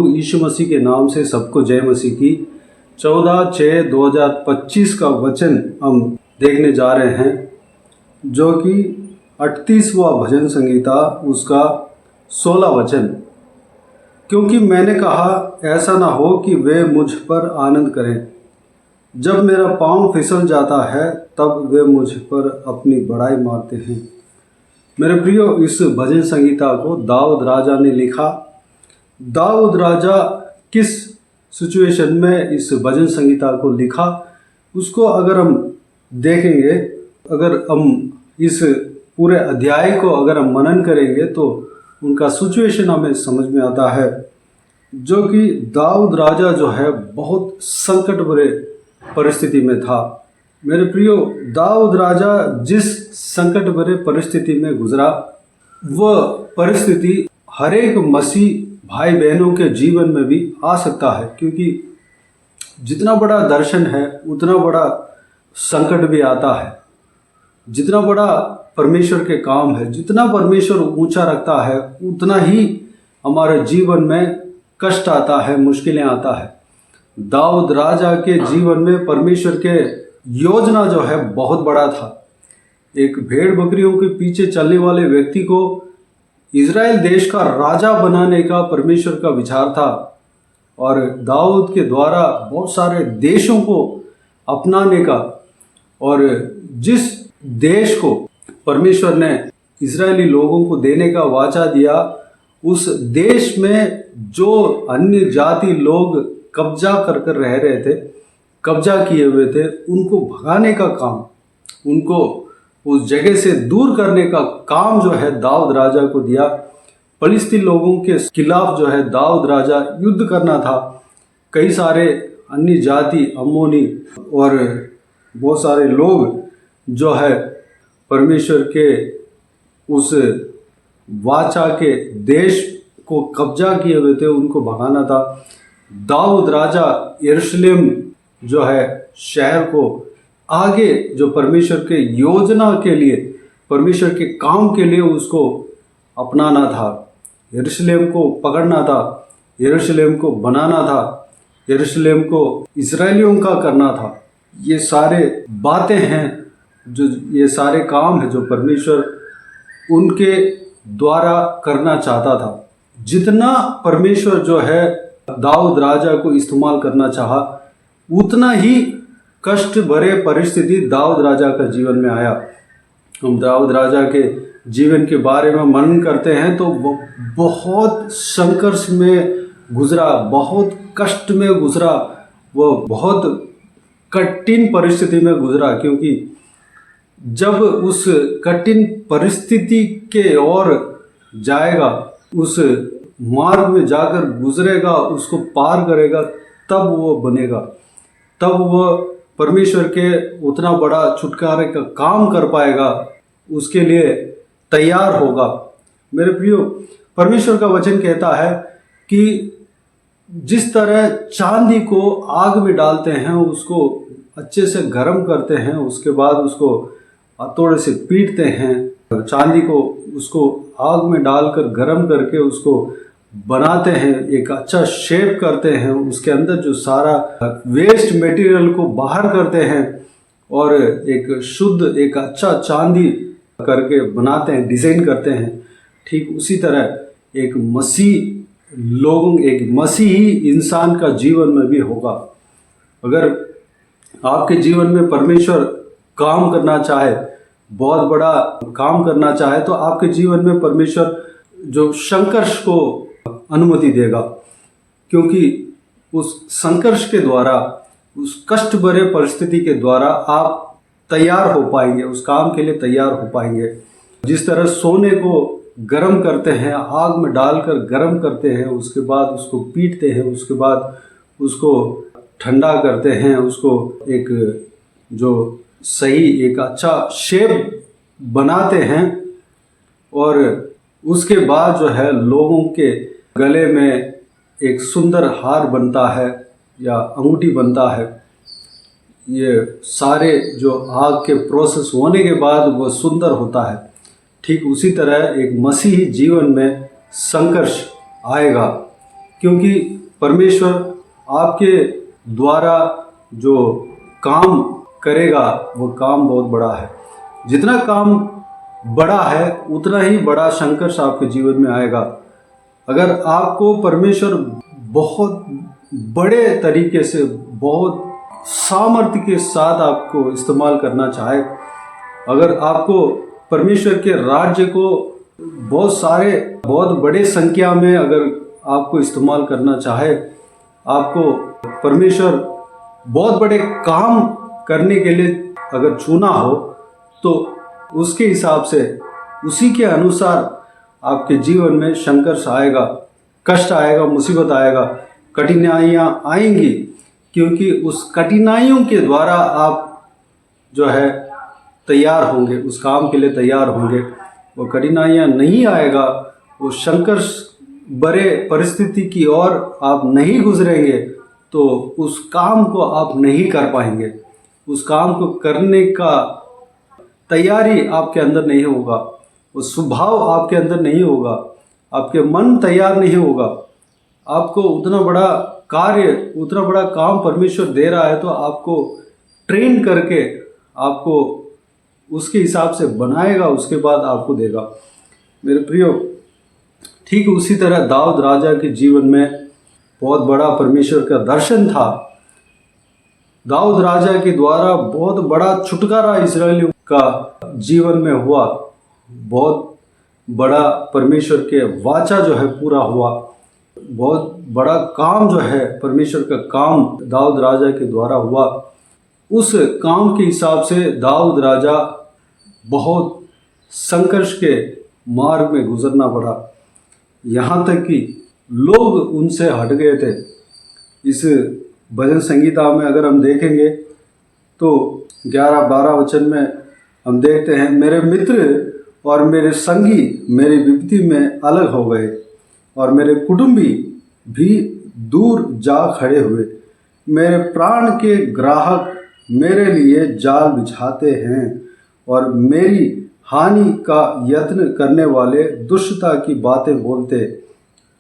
प्रभु यीशु मसीह के नाम से सबको जय मसीह की। 14/6/2025 का वचन हम देखने जा रहे हैं, जो कि 38वां भजन संगीता उसका 16 वचन। क्योंकि मैंने कहा ऐसा ना हो कि वे मुझ पर आनंद करें, जब मेरा पाँव फिसल जाता है तब वे मुझ पर अपनी बड़ाई मारते हैं। मेरे प्रियो, इस भजन संगीता को दाऊद राजा ने लिखा। दाऊद राजा किस सिचुएशन में इस भजन संगीता को लिखा, उसको अगर हम देखेंगे, अगर हम इस पूरे अध्याय को अगर हम मनन करेंगे तो उनका सिचुएशन हमें समझ में आता है, जो कि दाऊद राजा जो है बहुत संकट भरे परिस्थिति में था। मेरे प्रियो, दाऊद राजा जिस संकट भरे परिस्थिति में गुजरा, वह परिस्थिति हर एक मसीह भाई बहनों के जीवन में भी आ सकता है, क्योंकि जितना बड़ा दर्शन है उतना बड़ा संकट भी आता है। जितना बड़ा परमेश्वर के काम है, जितना परमेश्वर ऊंचा रखता है, उतना ही हमारे जीवन में कष्ट आता है, मुश्किलें आता है। दाऊद राजा के जीवन में परमेश्वर के योजना जो है बहुत बड़ा था। एक भेड़ बकरियों के पीछे चलने वाले व्यक्ति को इज़राइल देश का राजा बनाने का परमेश्वर का विचार था, और दाऊद के द्वारा बहुत सारे देशों को अपनाने का, और जिस देश को परमेश्वर ने इज़राइली लोगों को देने का वाचा दिया, उस देश में जो अन्य जाति लोग कब्जा कर रह रहे थे, कब्जा किए हुए थे, उनको भगाने का काम, उनको उस जगह से दूर करने का काम जो है दाऊद राजा को दिया। फलिस्तीन लोगों के खिलाफ जो है दाऊद राजा युद्ध करना था। कई सारे अन्य जाति, अम्मोनी और बहुत सारे लोग जो है परमेश्वर के उस वाचा के देश को कब्जा किए हुए थे, उनको भगाना था। दाऊद राजा यरूशलेम जो है शहर को आगे जो परमेश्वर के योजना के लिए, परमेश्वर के काम के लिए उसको अपनाना था। यरूशलेम को पकड़ना था, यरूशलेम को बनाना था, यरूशलेम को इजरायलियों का करना था। ये सारे बातें हैं, जो ये सारे काम है जो परमेश्वर उनके द्वारा करना चाहता था। जितना परमेश्वर जो है दाऊद राजा को इस्तेमाल करना चाहा, उतना ही कष्ट भरे परिस्थिति दाऊद राजा का जीवन में आया। हम दाऊद राजा के जीवन के बारे में मनन करते हैं तो वो बहुत संघर्ष में गुजरा, बहुत कष्ट में गुजरा, वो बहुत कठिन परिस्थिति में गुजरा। क्योंकि जब उस कठिन परिस्थिति के ओर जाएगा, उस मार्ग में जाकर गुजरेगा, उसको पार करेगा, तब वो बनेगा, तब वो परमेश्वर के उतना बड़ा छुटकारे का काम कर पाएगा, उसके लिए तैयार होगा। मेरे प्रियो, परमेश्वर का वचन कहता है कि जिस तरह चांदी को आग में डालते हैं, उसको अच्छे से गर्म करते हैं, उसके बाद उसको हथौड़े से पीटते हैं, चांदी को उसको आग में डालकर गर्म करके उसको बनाते हैं, एक अच्छा शेप करते हैं, उसके अंदर जो सारा वेस्ट मटेरियल को बाहर करते हैं और एक शुद्ध, एक अच्छा चांदी करके बनाते हैं, डिज़ाइन करते हैं। ठीक उसी तरह एक मसीही इंसान का जीवन में भी होगा। अगर आपके जीवन में परमेश्वर काम करना चाहे, बहुत बड़ा काम करना चाहे, तो आपके जीवन में परमेश्वर जो संघर्ष को अनुमति देगा, क्योंकि उस संघर्ष के द्वारा, उस कष्ट भरे परिस्थिति के द्वारा आप तैयार हो पाएंगे, उस काम के लिए तैयार हो पाएंगे। जिस तरह सोने को गर्म करते हैं, आग में डालकर गर्म करते हैं, उसके बाद उसको पीटते हैं, उसके बाद उसको ठंडा करते हैं, उसको एक जो सही एक अच्छा शेप बनाते हैं, और उसके बाद जो है लोगों के गले में एक सुंदर हार बनता है या अंगूठी बनता है। ये सारे जो आग के प्रोसेस होने के बाद वो सुंदर होता है। ठीक उसी तरह एक मसीही जीवन में संघर्ष आएगा, क्योंकि परमेश्वर आपके द्वारा जो काम करेगा वो काम बहुत बड़ा है। जितना काम बड़ा है उतना ही बड़ा संघर्ष आपके जीवन में आएगा। अगर आपको परमेश्वर बहुत बड़े तरीके से, बहुत सामर्थ्य के साथ आपको इस्तेमाल करना चाहे, अगर आपको परमेश्वर के राज्य को बहुत बड़े संख्या में अगर आपको इस्तेमाल करना चाहे, आपको परमेश्वर बहुत बड़े काम करने के लिए अगर चुना हो, तो उसके हिसाब से, उसी के अनुसार आपके जीवन में संघर्ष आएगा, कष्ट आएगा, मुसीबत आएगा, कठिनाइयाँ आएंगी। क्योंकि उस कठिनाइयों के द्वारा आप जो है तैयार होंगे, उस काम के लिए तैयार होंगे। वो कठिनाइयाँ नहीं आएगा, वो संघर्ष बड़े परिस्थिति की ओर आप नहीं गुजरेंगे, तो उस काम को आप नहीं कर पाएंगे। उस काम को करने का तैयारी आपके अंदर नहीं होगा, वो स्वभाव आपके अंदर नहीं होगा, आपके मन तैयार नहीं होगा। आपको उतना बड़ा कार्य, उतना बड़ा काम परमेश्वर दे रहा है, तो आपको ट्रेन करके आपको उसके हिसाब से बनाएगा, उसके बाद आपको देगा। मेरे प्रियो, ठीक उसी तरह दाऊद राजा के जीवन में बहुत बड़ा परमेश्वर का दर्शन था। दाऊद राजा के द्वारा बहुत बड़ा छुटकारा इस्राएलियों का जीवन में हुआ। बहुत बड़ा परमेश्वर के वाचा जो है पूरा हुआ। बहुत बड़ा काम जो है परमेश्वर का काम दाऊद राजा के द्वारा हुआ। उस काम के हिसाब से दाऊद राजा बहुत संघर्ष के मार्ग में गुजरना पड़ा, यहाँ तक कि लोग उनसे हट गए थे। इस भजन संगीता में अगर हम देखेंगे तो 11-12 वचन में हम देखते हैं, मेरे मित्र और मेरे संगी मेरी विपत्ति में अलग हो गए और मेरे कुटुंबी भी दूर जा खड़े हुए। मेरे प्राण के ग्राहक मेरे लिए जाल बिछाते हैं और मेरी हानि का यत्न करने वाले दुष्टता की बातें बोलते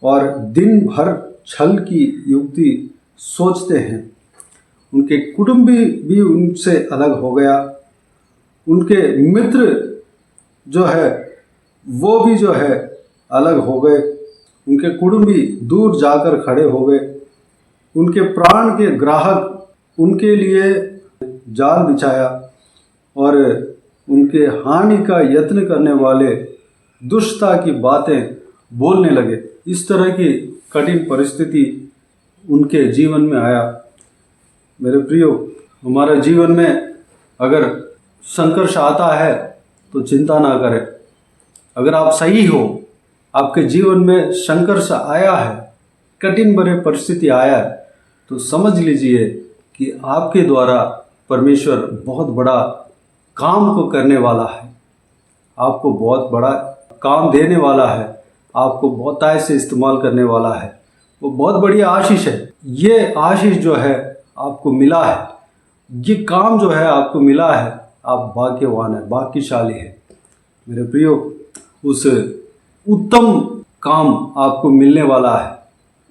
और दिन भर छल की युक्ति सोचते हैं। उनके कुटुंबी भी उनसे अलग हो गया, उनके मित्र जो है वो भी जो है अलग हो गए, उनके कुटुंबी दूर जाकर खड़े हो गए, उनके प्राण के ग्राहक उनके लिए जाल बिछाया और उनके हानि का यत्न करने वाले दुष्टता की बातें बोलने लगे। इस तरह की कठिन परिस्थिति उनके जीवन में आया। मेरे प्रियो, हमारे जीवन में अगर संघर्ष आता है तो चिंता ना करें। अगर आप सही हो, आपके जीवन में संघर्ष आया है, कठिन भरे परिस्थिति आया है, तो समझ लीजिए कि आपके द्वारा परमेश्वर बहुत बड़ा काम को करने वाला है, आपको बहुत बड़ा काम देने वाला है, आपको बहुत आय से इस्तेमाल करने वाला है। वो बहुत बड़ी आशीष है। ये आशीष जो है आपको मिला है, ये काम जो है आपको मिला है, आप भाग्यवान है, भाग्यशाली है। मेरे प्रियो, उस उत्तम काम आपको मिलने वाला है,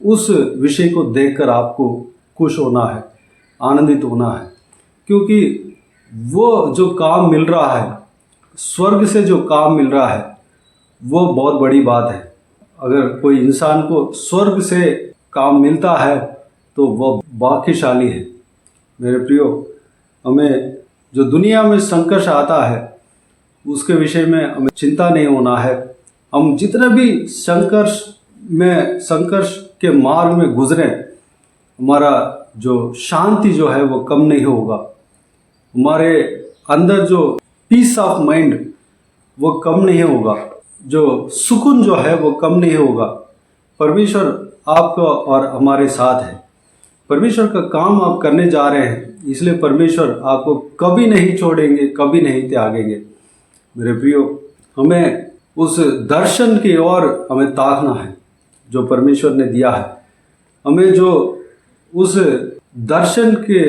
उस विषय को देखकर आपको खुश होना है, आनंदित होना है, क्योंकि वो जो काम मिल रहा है, स्वर्ग से जो काम मिल रहा है, वो बहुत बड़ी बात है। अगर कोई इंसान को स्वर्ग से काम मिलता है तो वह भाग्यशाली है। मेरे प्रियो, हमें जो दुनिया में संघर्ष आता है उसके विषय में हमें चिंता नहीं होना है। हम जितने भी संघर्ष के मार्ग में गुजरें, हमारा जो शांति जो है वो कम नहीं होगा, हमारे अंदर जो पीस ऑफ माइंड वो कम नहीं होगा, जो सुकून जो है वो कम नहीं होगा। परमेश्वर आपका और हमारे साथ है। परमेश्वर का काम आप करने जा रहे हैं, इसलिए परमेश्वर आपको कभी नहीं छोड़ेंगे, कभी नहीं त्यागेंगे। मेरे प्रियो, हमें उस दर्शन की ओर हमें ताकना है जो परमेश्वर ने दिया है। हमें जो उस दर्शन के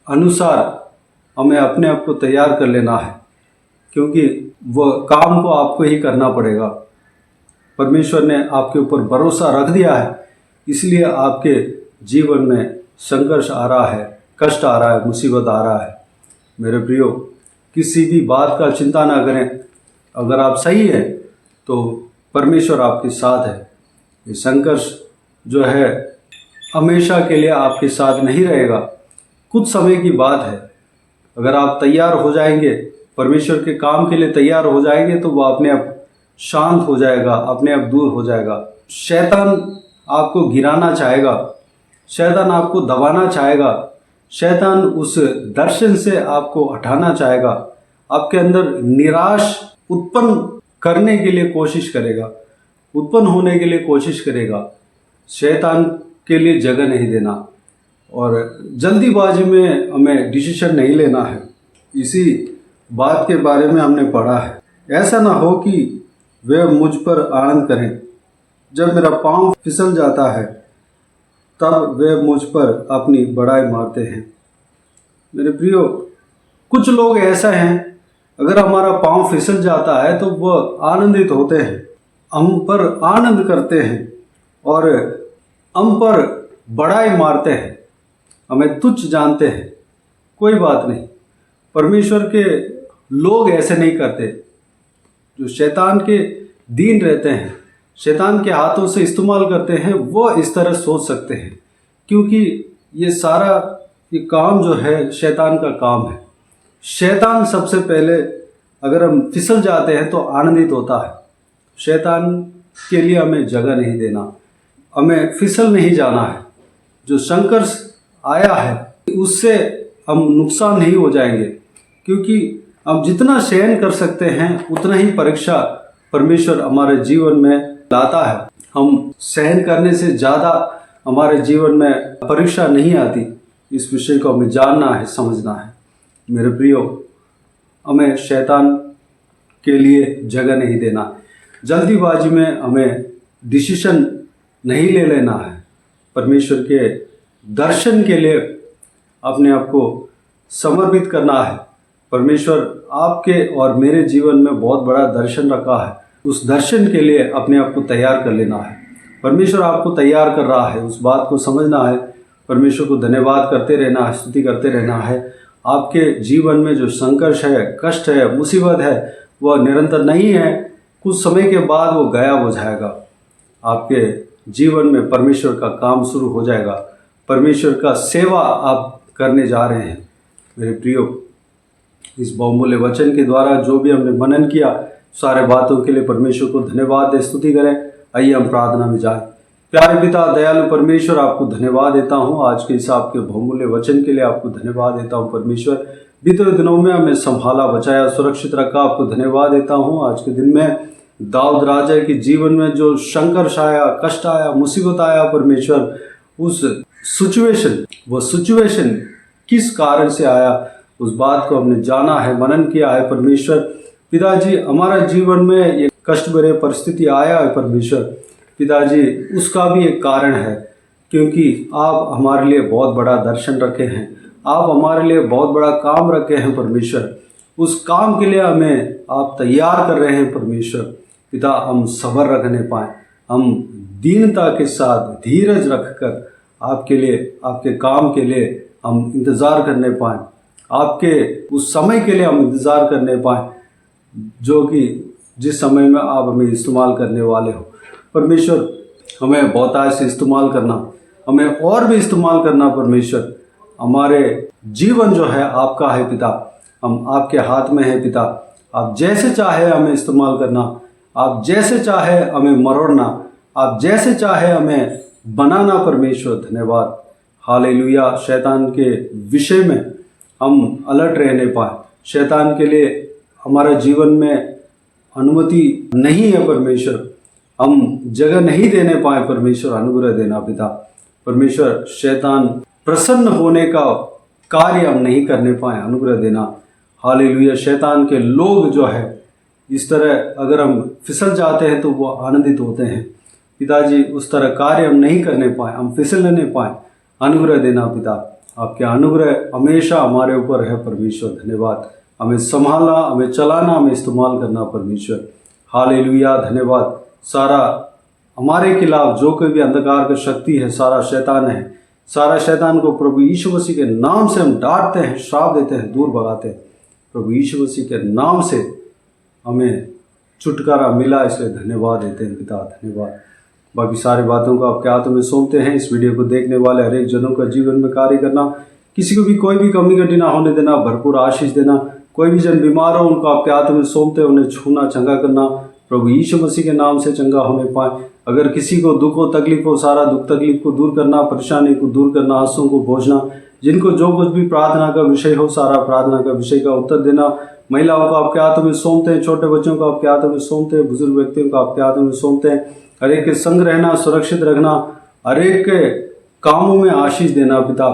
अनुसार हमें अपने आप को तैयार कर लेना है, क्योंकि वो काम को आपको ही करना पड़ेगा। परमेश्वर ने आपके ऊपर भरोसा रख दिया है इसलिए आपके जीवन में संघर्ष आ रहा है, कष्ट आ रहा है, मुसीबत आ रहा है। मेरे प्रियो, किसी भी बात का चिंता ना करें। अगर आप सही हैं तो परमेश्वर आपके साथ है। ये संघर्ष जो है हमेशा के लिए आपके साथ नहीं रहेगा, कुछ समय की बात है। अगर आप तैयार हो जाएंगे, परमेश्वर के काम के लिए तैयार हो जाएंगे, तो वो अपने आप शांत हो जाएगा, अपने आप दूर हो जाएगा। शैतान आपको गिराना चाहेगा, शैतान आपको दबाना चाहेगा, शैतान उस दर्शन से आपको हटाना चाहेगा, आपके अंदर निराश उत्पन्न करने के लिए कोशिश करेगा, उत्पन्न होने के लिए कोशिश करेगा। शैतान के लिए जगह नहीं देना और जल्दीबाजी में हमें डिसीजन नहीं लेना है। इसी बात के बारे में हमने पढ़ा है। ऐसा ना हो कि वे मुझ पर आनंद करें। जब मेरा पांव फिसल जाता है तब वे मुझ पर अपनी बड़ाई मारते हैं। मेरे प्रियो, कुछ लोग ऐसा हैं, अगर हमारा पांव फिसल जाता है तो वह आनंदित होते हैं, हम पर आनंद करते हैं और हम पर बड़ाई मारते हैं, हमें तुच्छ जानते हैं। कोई बात नहीं, परमेश्वर के लोग ऐसे नहीं करते। जो शैतान के दीन रहते हैं, शैतान के हाथों से इस्तेमाल करते हैं, वो इस तरह सोच सकते हैं, क्योंकि ये सारा ये काम जो है शैतान का काम है। शैतान सबसे पहले अगर हम फिसल जाते हैं तो आनंदित होता है। शैतान के लिए हमें जगह नहीं देना, हमें फिसल नहीं जाना है। जो संघर्ष आया है उससे हम नुकसान नहीं हो जाएंगे, क्योंकि हम जितना सहन कर सकते हैं उतना ही परीक्षा परमेश्वर हमारे जीवन में लाता है। हम सहन करने से ज़्यादा हमारे जीवन में परीक्षा नहीं आती। इस विषय को हमें जानना है, समझना है। मेरे प्रियो, हमें शैतान के लिए जगह नहीं देना। जल्दीबाजी में हमें डिसीजन नहीं ले लेना है। परमेश्वर के दर्शन के लिए अपने आप को समर्पित करना है। परमेश्वर आपके और मेरे जीवन में बहुत बड़ा दर्शन रखा है, उस दर्शन के लिए अपने आप को तैयार कर लेना है। परमेश्वर आपको तैयार कर रहा है, उस बात को समझना है। परमेश्वर को धन्यवाद करते रहना है, स्तुति करते रहना है। आपके जीवन में जो संघर्ष है, कष्ट है, मुसीबत है, वह निरंतर नहीं है। कुछ समय के बाद वो गायब हो जाएगा। आपके जीवन में परमेश्वर का काम शुरू हो जाएगा। परमेश्वर का सेवा आप करने जा रहे हैं। मेरे प्रियो, इस बहुमूल्य वचन के द्वारा जो भी हमने मनन किया, सारे बातों के लिए परमेश्वर को धन्यवाद दे, स्तुति करें। आइए हम प्रार्थना में जाएं। प्यारे पिता, दयालु परमेश्वर, आपको धन्यवाद देता हूँ आज के इस आपके बहुमूल्य वचन के लिए। आपको धन्यवाद देता हूँ परमेश्वर, बीते दिनों में हमें संभाला, बचाया, सुरक्षित रखा। आपको धन्यवाद देता हूँ आज के दिन में दाऊद राजा के जीवन में जो संघर्ष आया, कष्ट आया, मुसीबत आया, परमेश्वर उस सिचुएशन किस कारण से आया, उस बात को हमने जाना है, मनन किया है। परमेश्वर पिताजी, हमारा जीवन में ये कष्ट भरे परिस्थिति आया है परमेश्वर पिताजी, उसका भी एक कारण है, क्योंकि आप हमारे लिए बहुत बड़ा दर्शन रखे हैं, आप हमारे लिए बहुत बड़ा काम रखे हैं परमेश्वर। उस काम के लिए हमें आप तैयार कर रहे हैं परमेश्वर पिता। हम सब्र रखने पाएँ, हम दीनता के साथ धीरज रखकर आपके लिए, आपके काम के लिए हम इंतज़ार करने पाएँ, आपके उस समय के लिए हम इंतज़ार करने पाएँ जो कि जिस समय में आप हमें इस्तेमाल करने वाले हो परमेश्वर। हमें बहुतायत से इस्तेमाल करना, हमें और भी इस्तेमाल करना परमेश्वर। हमारे जीवन जो है आपका है पिता, हम आपके हाथ में है पिता। आप जैसे चाहे हमें इस्तेमाल करना, आप जैसे चाहे हमें मरोड़ना, आप जैसे चाहे हमें बनाना परमेश्वर। धन्यवाद, हालेलुया। शैतान के विषय में हम अलर्ट रहने पाए, शैतान के लिए हमारा जीवन में अनुमति नहीं है परमेश्वर, हम जगह नहीं देने पाए परमेश्वर। अनुग्रह देना पिता परमेश्वर, शैतान प्रसन्न होने का कार्य हम नहीं करने पाए, अनुग्रह देना। हालेलुया। शैतान के लोग जो है इस तरह अगर हम फिसल जाते हैं तो वो आनंदित होते हैं पिताजी, उस तरह कार्य हम नहीं करने पाए, हम फिसल नहीं पाए। अनुग्रह देना पिता, आपके अनुग्रह हमेशा हमारे ऊपर है परमेश्वर। धन्यवाद, हमें संभालना, हमें चलाना, हमें इस्तेमाल करना परमेश्वर। हालेलुया। धन्यवाद। सारा हमारे खिलाफ जो कोई भी अंधकार की शक्ति है, सारा शैतान है, सारा शैतान को प्रभु यीशु मसीह के नाम से हम डांटते हैं, श्राप देते हैं, दूर भगाते हैं। प्रभु यीशु मसीह के नाम से हमें छुटकारा मिला, इसलिए धन्यवाद देते हैं पिता, धन्यवाद। बाकी सारी बातों को आपके हाथों में सौंपते हैं। इस वीडियो को देखने वाले हर एक जनों का जीवन में कार्य करना, किसी को भी कोई भी कमी घटी ना होने देना, भरपूर आशीष देना। कोई भी जन बीमार हो उनको आपके हाथों में सौंपते, उन्हें छूना, चंगा करना, प्रभु यीशु मसीह के नाम से चंगा होने पाए। अगर किसी को दुख हो, तकलीफ हो, सारा दुख तकलीफ को दूर करना, परेशानी को दूर करना, आंसुओं को बोझना, जिनको जो कुछ भी प्रार्थना का विषय हो, सारा प्रार्थना का विषय का उत्तर देना। महिलाओं को आपके हाथों में सौंपते हैं, छोटे बच्चों को आपके हाथों में सौंपते हैं, बुजुर्ग व्यक्तियों को आपके हाथों में सौंपते हैं। हर एक के संग रहना, सुरक्षित रखना, हर एक के कामों में आशीष देना पिता।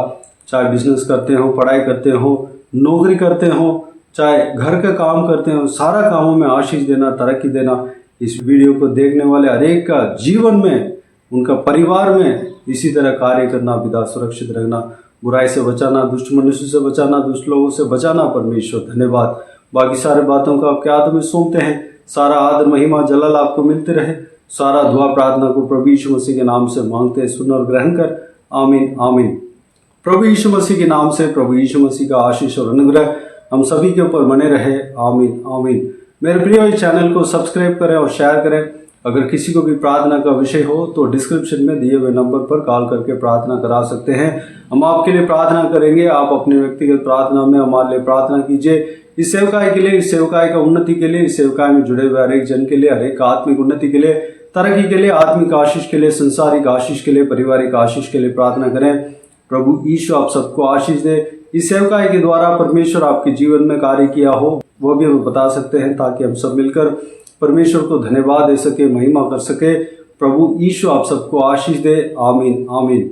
चाहे बिजनेस करते हो, पढ़ाई करते हो, नौकरी करते हो, चाहे घर का काम करते हो, सारा कामों में आशीष देना, तरक्की देना। इस वीडियो को देखने वाले हर एक का जीवन में, उनका परिवार में इसी तरह कार्य करना पिता। सुरक्षित रखना, बुराई से बचाना, दुष्ट मनुष्य से बचाना, दुष्ट लोगों से बचाना परमेश्वर, धन्यवाद। बाकी सारे बातों को आपके हाथों में सौंपते हैं। सारा आदर, महिमा, जलाल आपको मिलते रहे। सारा दुआ प्रार्थना को प्रभु यीशु मसीह के नाम से मांगते हैं, सुन और ग्रहण कर। आमीन, आमीन। प्रभु यीशु मसीह के नाम से प्रभु यीशु मसीह का आशीष और अनुग्रह हम सभी के ऊपर बने रहे। आमीन, आमीन। मेरे प्रिय, इस चैनल को सब्सक्राइब करें और शेयर करें। अगर किसी को भी प्रार्थना का विषय हो तो डिस्क्रिप्शन में दिए हुए नंबर पर कॉल करके प्रार्थना करा सकते हैं। हम आपके लिए प्रार्थना करेंगे। आप अपने व्यक्तिगत प्रार्थना में हमारे लिए प्रार्थना कीजिए। इस सेवकाई के लिए, इस सेवकाई का उन्नति के लिए, इस सेवकाई में जुड़े हुए हर एक जन के लिए, हर एक आत्मिक उन्नति के लिए, तरक्की के लिए, आत्मिक आशीष के लिए, संसारिक आशीष के लिए, पारिवारिक आशीष के लिए प्रार्थना करें। प्रभु यीशु आप सबको आशीष दे। इस सेवकाई के द्वारा परमेश्वर आपके जीवन में कार्य किया हो वो भी हम बता सकते हैं, ताकि हम सब मिलकर परमेश्वर को धन्यवाद दे सके, महिमा कर सके। प्रभु यीशु आप सबको आशीष दे। आमीन, आमीन।